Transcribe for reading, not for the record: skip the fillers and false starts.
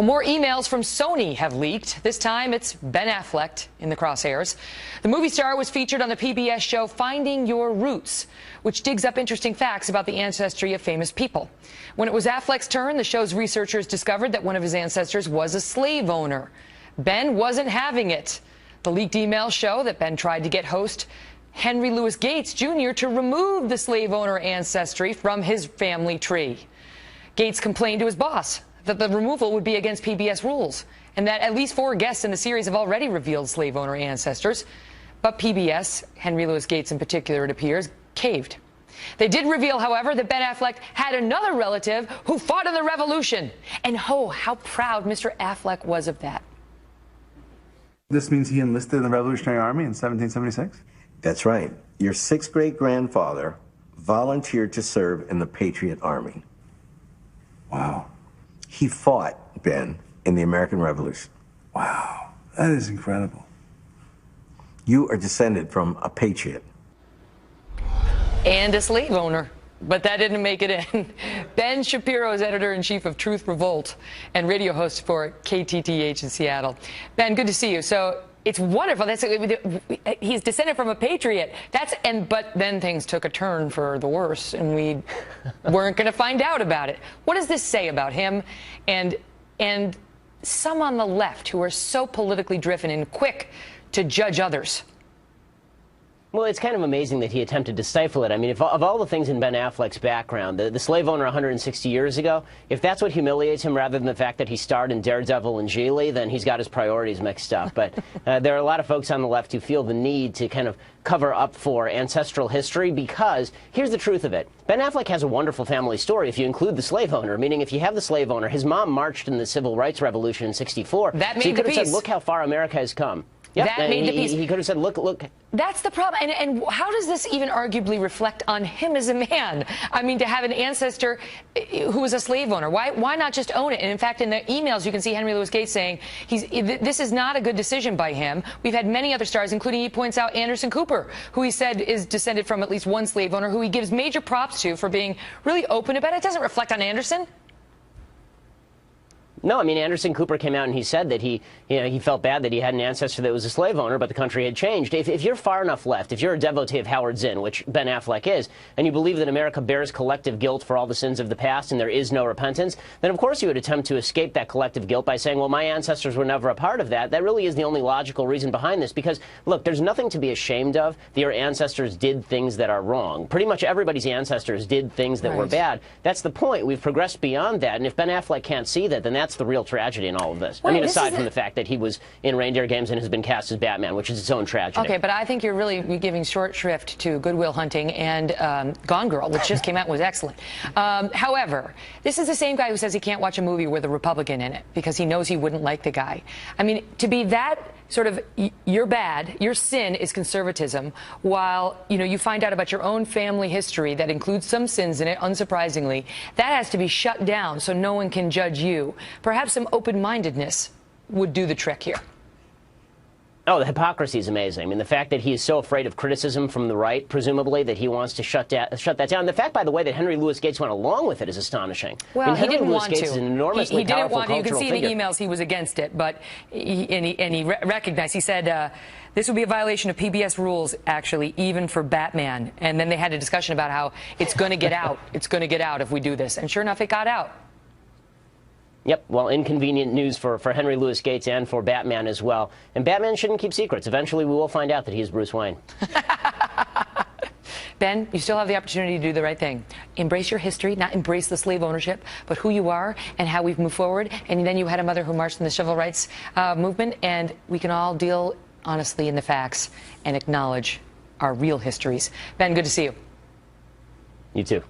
Well, more emails from Sony have leaked. This time it's Ben Affleck in the crosshairs. The movie star was featured on the PBS show Finding Your Roots, which digs up interesting facts about the ancestry of famous people. When it was Affleck's turn, the show's researchers discovered that one of his ancestors was a slave owner. Ben wasn't having it. The leaked emails show that Ben tried to get host Henry Louis Gates Jr. to remove the slave owner ancestry from his family tree. Gates complained to his boss that the removal would be against PBS rules, and that at least 4 guests in the series have already revealed slave owner ancestors. But PBS, Henry Louis Gates in particular, it appears, caved. They did reveal, however, that Ben Affleck had another relative who fought in the Revolution. And how proud Mr. Affleck was of that. This means he enlisted in the Revolutionary Army in 1776? That's right. Your 6th great-grandfather volunteered to serve in the Patriot Army. Wow. He fought, Ben, in the American Revolution. Wow. That is incredible. You are descended from a patriot. And a slave owner. But that didn't make it in. Ben Shapiro is editor-in-chief of Truth Revolt and radio host for KTTH in Seattle. Ben, good to see you. So it's wonderful. He's descended from a patriot. But then things took a turn for the worse, and we weren't going to find out about it. What does this say about him and some on the left who are so politically driven and quick to judge others? Well, it's kind of amazing that he attempted to stifle it. I mean, of all the things in Ben Affleck's background, the slave owner 160 years ago, if that's what humiliates him rather than the fact that he starred in Daredevil and Geely, then he's got his priorities mixed up. But there are a lot of folks on the left who feel the need to kind of cover up for ancestral history because here's the truth of it. Ben Affleck has a wonderful family story if you include the slave owner, meaning if you have the slave owner, his mom marched in the Civil Rights Revolution in '64. That made so he could the have peace. said, look how far America has come. Yep. That made the peace. He could have said, look. That's the problem. And how does this even arguably reflect on him as a man? I mean, to have an ancestor who was a slave owner, why not just own it? And in fact, in the emails, you can see Henry Louis Gates saying this is not a good decision by him. We've had many other stars, including, he points out, Anderson Cooper, who he said is descended from at least one slave owner, who he gives major props to for being really open about it. It doesn't reflect on Anderson. No, I mean, Anderson Cooper came out and he said that he felt bad that he had an ancestor that was a slave owner, but the country had changed. If you're far enough left, if you're a devotee of Howard Zinn, which Ben Affleck is, and you believe that America bears collective guilt for all the sins of the past and there is no repentance, then of course you would attempt to escape that collective guilt by saying, well, my ancestors were never a part of that. That really is the only logical reason behind this, because, look, there's nothing to be ashamed of that your ancestors did things that are wrong. Pretty much everybody's ancestors did things that were bad. That's the point. We've progressed beyond that, and if Ben Affleck can't see that, then that's the real tragedy in all of this. I mean, aside from the fact that he was in Reindeer Games and has been cast as Batman, which is its own tragedy. Okay, but I think you're really giving short shrift to Good Will Hunting and Gone Girl, which just came out and was excellent. However, this is the same guy who says he can't watch a movie with a Republican in it because he knows he wouldn't like the guy. I mean, to be that sort of, you're bad, your sin is conservatism, while, you find out about your own family history that includes some sins in it, unsurprisingly, that has to be shut down so no one can judge you. Perhaps some open-mindedness would do the trick here. Oh, the hypocrisy is amazing. I mean, the fact that he is so afraid of criticism from the right, presumably, that he wants to shut that down. The fact, by the way, that Henry Louis Gates went along with it is astonishing. Well, I mean, he didn't Henry Louis want Gates to. Is an enormously he didn't powerful want to. You can see figure. in the emails he was against it, but he recognized. He said this would be a violation of PBS rules, actually, even for Batman. And then they had a discussion about how it's going to get out. It's going to get out if we do this. And sure enough, it got out. Yep, well, inconvenient news for Henry Louis Gates and for Batman as well. And Batman shouldn't keep secrets. Eventually, we will find out that he's Bruce Wayne. Ben, you still have the opportunity to do the right thing. Embrace your history, not embrace the slave ownership, but who you are and how we've moved forward. And then you had a mother who marched in the civil rights movement, and we can all deal honestly in the facts and acknowledge our real histories. Ben, good to see you. You too.